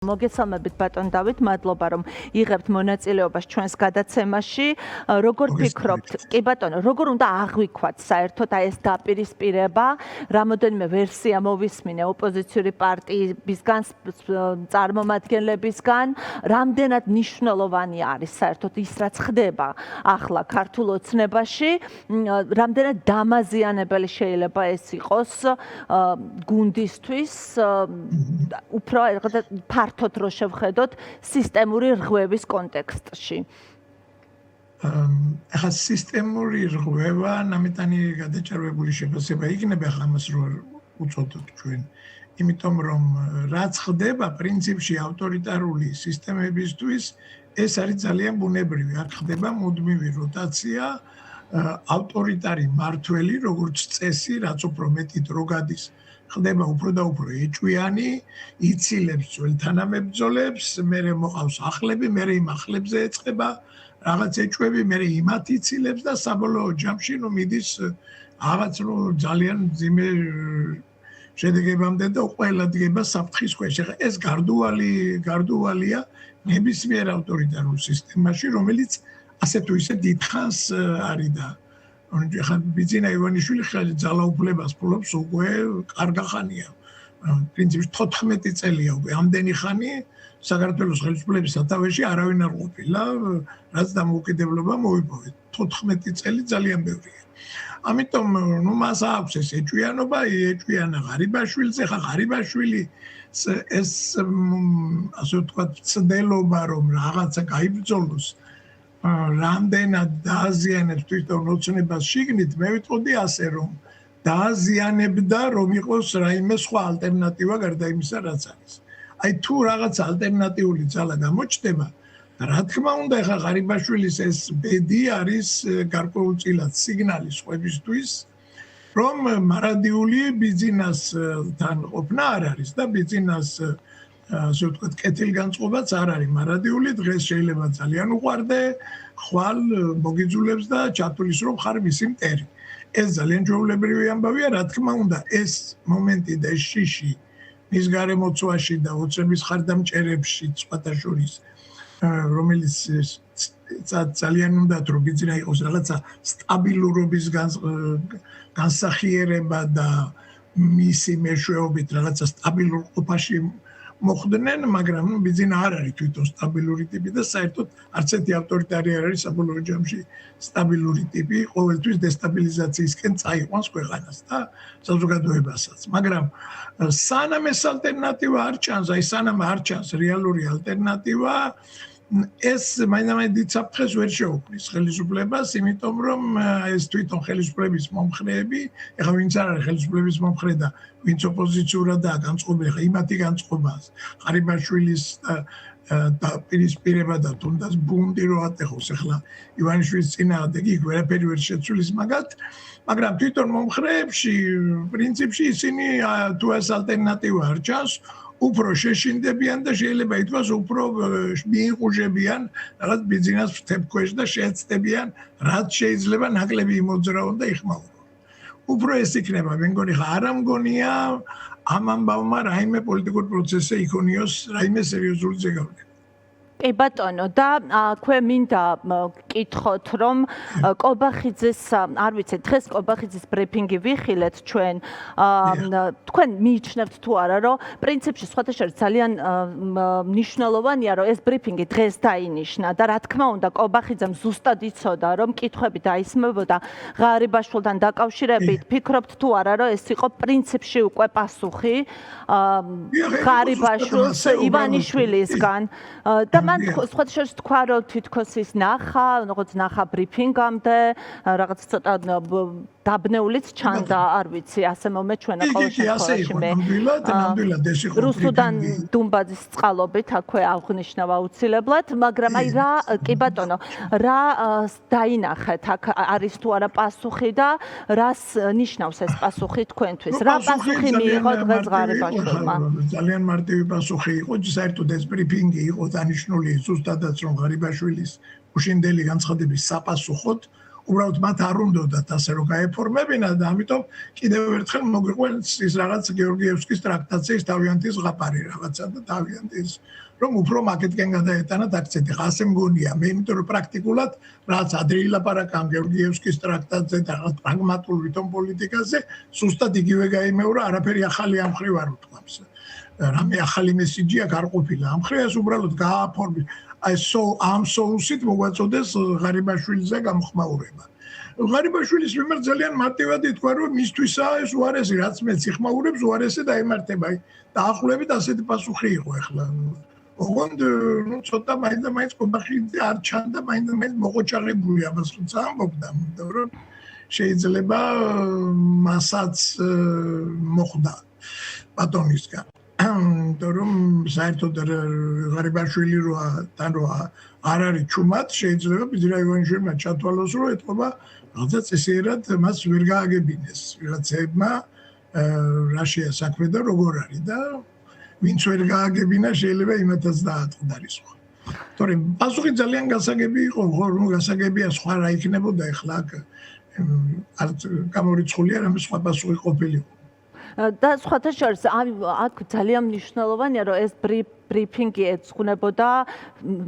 მოგესალმებით ბატონ დავით, მადლობა რომ იღებთ მონაწილეობას ჩვენს გადაცემაში. Როგორ ფიქრობთ? კი ბატონო, როგორ უნდა აღვიქვათ საერთოდ ეს დაპირისპირება? რამოდენიმე ვერსია მოვისმინე ოპოზიციური პარტიებისგან, წარმომადგენლებისგან, რამდენად მნიშვნელოვანი არის საერთოდ ის, რაც ხდება ახლა ქართულ ოცნებაში, რამდენად დამაზიანებელი შეიძლება ეს იყოს გუნდისთვის, უფრო ფართოდ რო შევხედოთ სისტემური რღვევის კონტექსტში. ახლა სისტემური რღვევა ნამიტანი გადაჭარბებული შეფასება იქნება ახლა ამას რო უწოდოთ ჩვენ. იმიტომ რომ რაც ხდება პრინციპში ავტორიტარული სისტემებისთვის ეს არის ძალიან ბუნებრივი. არ ხდება მუდმივი როტაცია ავტორიტარი მართველი როგორც წესი, რაც უფრო მეტი დრო გადის ხდება უფრო და უფრო ეჭვიანი, იცილებს ძველ თანამებრძოლებს, მერე მოყავს ახლები, მერე იმ ახლებზე ეწყება რაღაც ეჭვები, მერე იმათ იცილებს და საბოლოო ჯამში მიდის რაღაც ძალიან მძიმე შედეგებამდე და ყველა დგება საფრთხის ქვეშ. ეს გარდუვალია ნებისმიერ ავტორიტარულ სისტემაში, რომელიც ასე თუ ისე დიდხანს არის და ახლა ბიძინა ივანიშვილი ძალაუფლებას ფლობს უკვე კარგი ხანია. პრინციპში 14 წელია უკვე ამდენი ხანი საქართველოს ხელისუფლების სათავეში არავინ არ ყოფილა, რაც დამოუკიდებლობა მოიპოვეთ. 14 წელი ძალიან ბევრია. ამიტომ მას აქვს ეს ეჭვიანობა, ეჭვიანა ღარიბაშვილზე, ხა ღარიბაშვილი ეს ასე ვთქვათ ცდელობა რომ რაღაცა გაიბრძოლოს რამდენად დააზიანებს თვითონ ოცნებას შიგნით, მე ვიტყოდი ასე რომ დააზიანებდა რომ იყოს რაიმე სხვა ალტერნატივა გარდა იმისა რაც არის. აი თუ რაღაც ალტერნატიული ძალა გამოჩნდება, რა თქმა უნდა ახლა ღარიბაშვილის ეს ბედი არის გარკვეულწილად სიგნალი სხვებისთვის, რომ მარადიული ბიძინასთან ყოფნა არ არის და ბიძინას ასე ვთქვათ, კეთილგანწყობაც არ არის მარადიული, დღეს შეიძლება ძალიან უყვარდე, ხვალ მოგიძულებს და ჩათulis რომ ხარ მისი მტერი. ეს ძალიან ჩვეულებრივი ამბავია, რა თქმა უნდა, ეს მომენტი და ეს შიში მის გარემოცვაში და ოცნების ხარდამჭერებში სხვათა შორის, რომელიც ძალიან უნდათ რომ ბიძინა იყოს რაღაცა სტაბილურობის განსახიერება და მისი მეშვეობით რაღაცა სტაბილურ ყოფაში მოხდნენ, მაგრამ ბიძინა არ არის თვითონ სტაბილური ტიპი და საერთოდ არც ერთი ავტორიტარი არ არის საბოლოო ჯამში სტაბილური ტიპი, ყოველთვის დესტაბილიზაციისკენ წაიყვანს ქვეყანას და საზოგადოებასაც. მაგრამ სანამ ეს ალტერნატივა არ ჩანს, აი სანამ არ ჩანს რეალური ალტერნატივა, ეს მაინც დიდ საფრთხეს ვერ შეუქმნის ხელისუფლებას, იმიტომ რომ ეს თვითონ ხელისუფლების მომხრეები, ეხლა ვინც არ არის ხელისუფლების მომხრე და ვინც ოპოზიციურადაა განწყობილი, ეხლა იმათი განწყობას, ღარიბაშვილის დაპირისპირება და თუნდაც ბუნდი რო ატეხოს, ეხლა ივანიშვილის წინააღმდეგ იქ ვერაფერი ვერ შეცვლის მაგათ, მაგრამ თვითონ მომხრეებში პრინციპში ისინი თუ ეს ალტერნატივა არ ჩანს, უფრო შეშინდებიან და შეიძლება ითქვას უფრო მიიღუჟებიან რაღაც ბიზნეს ფრთებს და შეეცდებიან რაც შეიძლება ნაკლები იმოძრაონ და იხმაურონ. უფრო ეს იქნება, მე მგონი არ ამგონია ამ ამბავმა რაიმე პოლიტიკური პროცესი იქონიოს რაიმე სერიოზული ზეგავლენა. კი ბატონო და ქვე მინდა გკითხოთ რომ კობახიძის არ ვიცი დღეს კობახიძის ბრიფინგი ვიხილეთ ჩვენ თქვენ მიიჩნევთ თუ არა რომ პრინციპში სხვათა შორის ძალიან მნიშვნელოვანია რომ ეს ბრიფინგი დღეს დაინიშნა და რა თქმა უნდა კობახიძემ ზუსტად იცოდა რომ კითხვები დაისმებოდა ღარიბაშვილთან დაკავშირებით ფიქრობთ თუ არა რომ ეს იყო პრინციპში უკვე პასუხი ღარიბაშვილს ივანიშვილისგან და მან სხვათა შორის თქვა რომ თითქოს ის როგორც ნახა ბრიფინგამდე რაღაც ცოტა დაბნეულიც ჩანდა, არ ვიცი, ასე მომეჩვენა ყოველ შემთხვევაში მე. ნამდვილად ეს იყო რუსუდან დუმბაძის წყალობით აქვე აღნიშნა აუცილებლად, მაგრამ აი რა, კი ბატონო, რა დაინახეთ, აქ არის თუ არა პასუხი და რას ნიშნავს ეს პასუხი თქვენთვის? რა პასუხი მიიღო დღეს ღარიბაშვილმა? ძალიან მარტივი პასუხი იყო, საერთოდ ეს ბრიფინგი იყო დანიშნული ზუსტადაც რომ ღარიბაშვილის უშინდელი განცხადების საპასუხოდ უბრალოდ მათ არ უნდათ ასე რომ გაეფორმებინათ და ამიტომ კიდევ ერთხელ მოგვიყვანს ის რაღაც გეორგიევსკის ტრაქტატის თავიანთი ზღაპარი რაღაცა და თავიანთი რომ უფრო მაკეთკენ გადაეტანათ აქცენტი. ასე მგონია მე, იმიტომ რომ პრაქტიკულად რაც ადრე ილაპარაკა გეორგიევსკის ტრაქტატზე და რაღაც პრაგმატულ ვითომ პოლიტიკაზე, სუსტად იგივე გაიმეორა, არაფერი ახალი ამ მხრივ არ უთქვამს. რამე ახალი მესიჯი აქ არ ყოფილა. ამ მხრივ ეს უბრალოდ გააფორმის. ამ სოუსით მოგვაწოდეს ღარიბაშვილზე გამოხმაურება. ღარიბაშვილის მიმართ ძალიან მარტივად ითქვა, რომ მისთვისაა ეს უარესი, რაც მეც იხმაურებს, უარესი დაემართება. დაახლოებით ასეთი პასუხი იყო ახლა. ოღონდ ცოტა მაინც კობახიძე არ ჩანდა, მაინც მოყოჭაღებული ამას თუმცა ამბობდა, რომ შეიძლება მასაც მოხდა ბატონისგან. რომ საერთოდ ღარიბაშვილი თან რო არ არის ჩუმად, შეიძლება ბიძინა ივანიშვილმა ჩათვალოს, რომ ეთქობა რაღაცა წესიერად მას ვერ გააგებინეს ვიღაცებმა რაშია საქმე და როგორ არის და ვინც ვერ გააგებინა შეიძლება იმათაც დაატყდარის ხო. თორემ პასუხი ძალიან გასაგები იყო, რომ გასაგებია სხვა რა იქნებოდა ახლა აქ არ გამორიცხულია რამე სხვა პასუხი ყოფილიყო. და სხვათა შორის აქ ძალიან მნიშვნელოვანია რომ ეს ბრიფინგი ეძღვნებოდა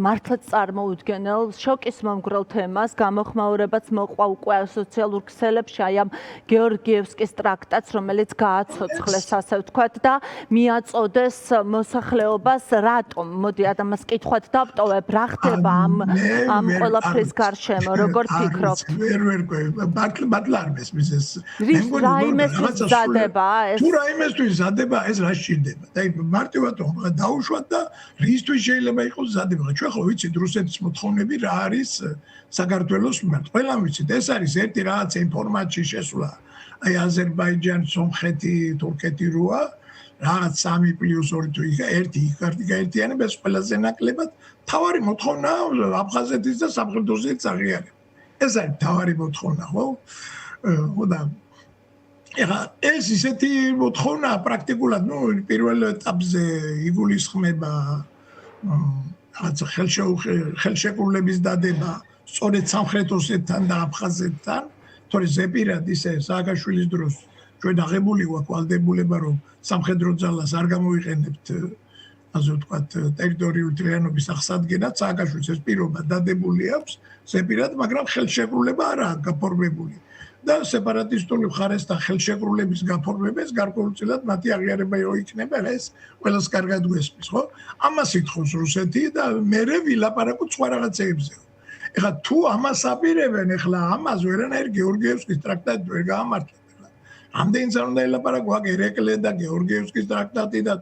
მართლაც წარმოუდგენელ შოკის მომგვრელ თემას, გამოხმაურებაც მოყვა უკვე სოციალურ ქსელებში აი ამ გეორგიევსკის ტრაქტატს, რომელიც გააცოცხლეს ასე ვთქვათ და მიაწოდეს მოსახლეობას რატომ. მოდი ამას კითხვად დავტოვებ, რა ხდება ამ ყველაფრის გარშემო, როგორ ფიქრობთ? მართლა არ მესმის ეს. რაიმესთვის მზადება ეს? თუ რაიმესთვის მზადება, ეს რა სჭირდება? და მარტივად დაუშვათ და რისთვის შეიძლება იყოს მზადება. ჩვენ ხო ვიცით რუსეთის მოთხოვნები რა არის საქართველოს მიმართ. ყველამ ვიცით, ეს არის ერთი რაღაც ინფორმაციის შესვლა. აი აზერბაიჯანი, სომხეთი, თურქეთი როა, რაღაც 3+2 თუ ერთი გაერთიანებას ყველაზე ნაკლებად თავარი მოთხოვნა აფხაზეთის და სამხრეთ-ოსეთის აღიარება. ეს არის თავარი მოთხოვნა, ხო? და ეს ისეთი მოთხოვნა პრაქტიკულად, პირველ ეტაპზე იგულისხმება რაღაცა ხელშეკრულების დადება სწორედ სამხრეთ-ოსეთთან და აფხაზეთთან, თორე ზეპირად ისე სააკაშვილის დროს ჩვენ აღებული ვაქვს ვალდებულება, რომ სამხედრო ძალას არ გამოიყენებთ, ასე ვთქვათ, ტერიტორიული თლიანობის აღსადგენად, სააკაშვილს ეს პირობა დადებული აქვს ზეპირად, მაგრამ ხელშეკრულება არაა გაფორმებული. და სეპარატისტული მხარესთან ხელშეკრულების გაფორმებას გარკვეულწილად მათი აღიარება იქნება, ეს ყველას კარგად გვესმის, ხო? ამას ითხოვს რუსეთი და მერე ვილაპარაკოთ სხვა რაღაცებზე. ეხლა თუ ამას აპირებენ, ეხლა ამას ვერანაირ გეორგიევსკის ტრაქტატი ვერ გაამართლებ. ამდენიც არ უნდა ელაპარაკო აქ ერეკლე და გეორგიევსკის ტრაქტატი და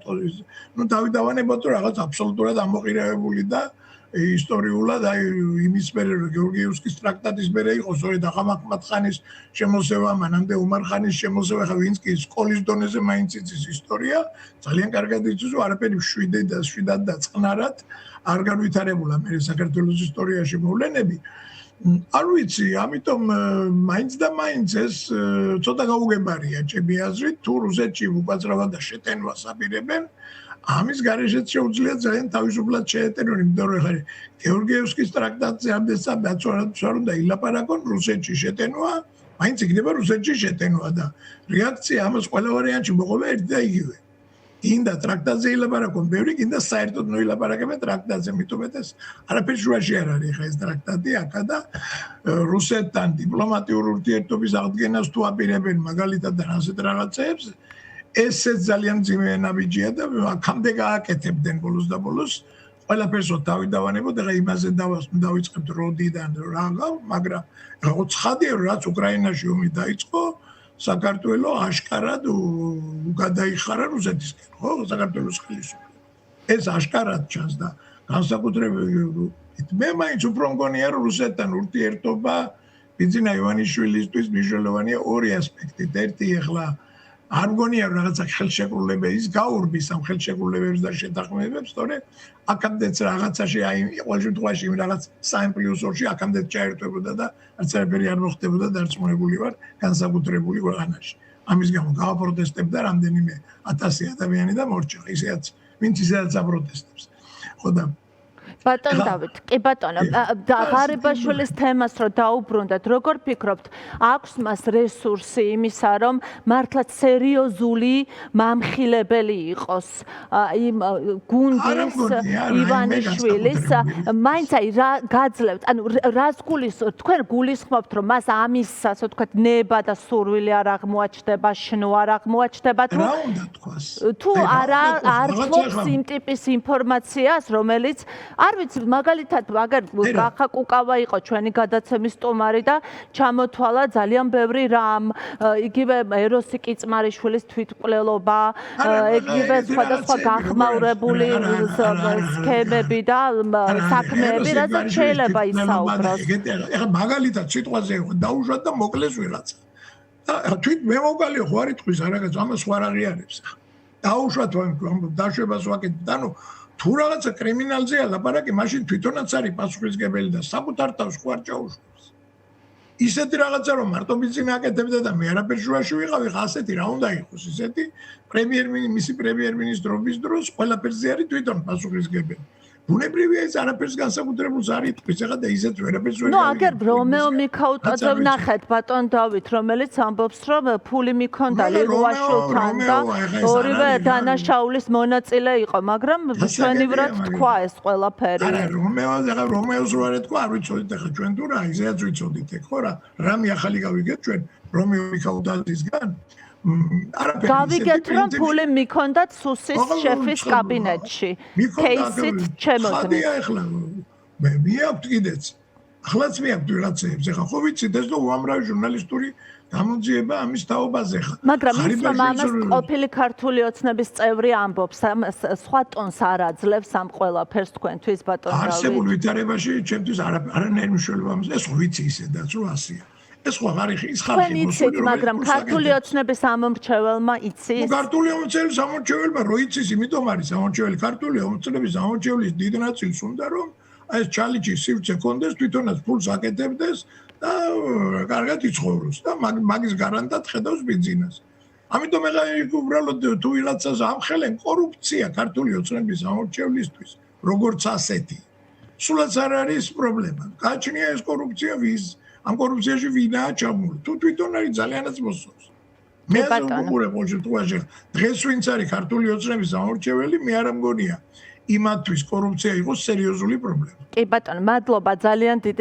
დავით დავანებოთ რომ რაღაც აბსოლუტურად ამოყირებებული და ისტორიულად აი იმის მერე გეორგიევსკის ტრაქტატის მერე იყო სწორედ ახამაყმატ-ხანის შემოსევა, მანამდე უმარ-ხანის შემოსევა, ხა ვინც კი სკოლის დონეზე მაინც იცის ისტორია, ძალიან კარგად იცის, რომ არაფერი შვიდად და წყნარად არ განვითარებულა მე საქართველოს ისტორიაში მოვლენები. არ ვიცი, ამიტომ მაინც და მაინც ეს ცოტა გაუგებარია ჩემი აზრით, თუ რუსეთში უკაცრავად და შეტენვას აპირებენ, ამის გარეშეც შეუძლია ძალიან თავისუფლად შეეტენონ, იმიტომ რომ ხარი გეორგიევსკის ტრაქტატზე ამდენსა ბაცორად უნდა ილაპარაკონ რუსეთში შეტენვა, მაინც იქნება რუსეთში შეტენვა და რეაქცია ამას ყველა ვარიანტში მოყვა ერთი და იგივე. გინდა ტრაქტატზე ილაპარაკონ, ბევრი გინდა საერთოდ ნოილაპარაკებენ ტრაქტატზე, მithumetes არაფერი შუაში არ არის ხა ეს ტრაქტატი აქა და რუსეთთან დიპლომატიური ურთიერთობის აღდგენას თუ აპირებენ მაგალითად და ასეთ რაღაცებს ესეც ძალიან ძიმე ნაბიჯია და აქამდე გააკეთებდნენ ბოლოს და ბოლოს ყველაფერს თავი დავანებოთ, ეხლა იმაზე დავიწყებთ როდიდან რაღა, მაგრამ რაღაც ცხადია რომ რაც უკრაინაში ომი დაიწყო, საქართველოს აშკარად გადაიხარა რუსეთისკენ, ხო, საქართველოს ხელისუფლება. ეს აშკარად ჩანს და განსაკუთრებით მე მაინც უფრო მგონია რომ რუსეთთან ურთიერთობა ბიძინა ივანიშვილისთვის მნიშვნელოვანია ორი ასპექტით. ერთი ეხლა არ მგონია რომ რაღაცა ხელშეკრულება ის გაურბის ამ ხელშეკრულებებს და შეთანხმებებს, თორემ აქამდეც რაღაცაში აი ყოველ შემთხვევაში იმ რაღაც 3+2-ში აქამდეც ჩაერთვებოდა და არც არაფერი არ მოხდებოდა დარწმუნებული ვარ განსაკუთრებული ქვეყანაში. ამის გამო გავაპროტესტებდა რამდენიმე 1000 ადამიანი და მორჩა, ისედაც ვინც ისედაც აპროტესტებს. ხო და ბატონ დავით, კი ბატონო, ღარიბაშვილის თემას რო დაუბრუნდეთ, როგორ ფიქრობთ, აქვს მას რესურსი იმისა, რომ მართლაც სერიოზული მამხილებელი იყოს იმ გუნდის ივანიშვილის, მაინც აი რა გაძლევთ, ანუ რას თქვენ გულისხმობთ, რომ მას ამის, ასე ვთქვათ, ნება და სურვილი არ აღმოაჩნდება, შნო არ აღმოაჩნდება თუ არ ფლობს იმ ტიპის ინფორმაციას, რომელიც არ ვიცი, მაგალითად, მაგარ გახა კუკავა იყო ჩვენი გადაცემის სტუმარი და ჩამოთვალა ძალიან ბევრი რამ, იგივე ეროსი კიწმარიშვილის თვითმკვლელობა, იგივე სხვადასხვა გახმაურებული სქემები და საქმეები, რაც შეიძლება ისაუბროს. ეხლა მაგალითად სიტყვაზე იყო დაუშვათ და მოკლეს ვიღაცა. თვით მე მოგალია ხო არ იტყვის არაგაც ამას ხო არ აღიარებს. დაუშვათ დაშვებას ვაკეთებ. ანუ თუ რაღაცა კრიმინალზეა ლაპარაკი, მაშინ თვითონაც არის პასუხისმგებელი და საკუთარ თავს ხო არ ჩაუშვებს. ისეთი რაღაცა რომ მარტო მიწინა აკეთებდა და მე არაფერ შუაში ვიყავი, ხა ასეთი რა უნდა იყოს ისეთი მისი პრემიერ-მინისტრობის დროს ყველაფერზე არის თვითონ პასუხისმგებელი. ბუნებრივია ეს არაფერს განსაკუთრებულს არ იტყვის, ეხლა და ისეც ვერაფერს ვერ ნუ აგერ რომეო მიქაუტაძე ვნახეთ ბატონ დავით, რომელიც ამბობს, რომ ფული მიქონდა ლილუაშვილთან და ორივე დანაშაულის მონაწილე იყო, მაგრამ ჩვენივრად თქვა ეს ყველაფერი. არა, რომეოს რო არ ეთქვა, არ ვიცოდით ეხლა ჩვენ თუ რა, ისეაც ვიცოდით ეგ ხო რა, რამე ახალი გავიგეთ ჩვენ რომეო მიქაუტაძისგან. გავიგეთ, რომ ფული მიქონდათ სუსის შეფის კაბინეტში. кейსით ჩემოდნით. ხადია ეხლა მე აქვს კიდეც. ახლაც მე აქვს ვიღაცებს. ეხლა ხო ვიცით ეს და უამრავი ჟურნალისტური გამოძიება ამის თაობაზე ხა. მაგრამ ის რომ ამას ყოფილი ქართული ოცნების წევრი ამბობს, სხვა ტონს არ აძლევს ამ ყველაფერს თქვენთვის ბატონ დავით. არსებულ ვითარებაში ჩემთვის არანაირი მნიშვნელობა ამას. ეს ხო ვიცი ისედაც რომ ასია. ეს ხო არის ის ხალხი მოსული, მაგრამ ქართული ოცნების ამომრჩეველმა იცის. ქართული ოცნების ამომრჩეველმა რო იცის, იმიტომ არის ამომრჩეველი ქართული ოცნების ამომრჩევლის დიდ ნაწილს უნდა რომ ეს ჩალიჩი სივრცე კონდეს, თვითონაც ფულს აკეთებდეს და კარგად იცხოვროს და მაგის გარანტად ხედავს ბიზნესს. ამიტომ ეხლა უბრალოდ თუ ვიღაცას ამხელენ კორუფცია ქართული ოცნების ამომრჩევლისთვის, როგორც ასეთი. სულაც არ არის პრობლემა. გააჩნია ეს კორუფცია ამ კორუფციაში ვინაა ჩამული. თუ თვითონ არის ძალიანაც მოსწონს. მე ვუყურებ ყოველ შემთხვევაში დღეს ვინც არის ქართული ოცნების ამორჩეველი, მე არ მგონია იმათთვის კორუფცია იყოს სერიოზული პრობლემა. კი ბატონო, მადლობა ძალიან დიდი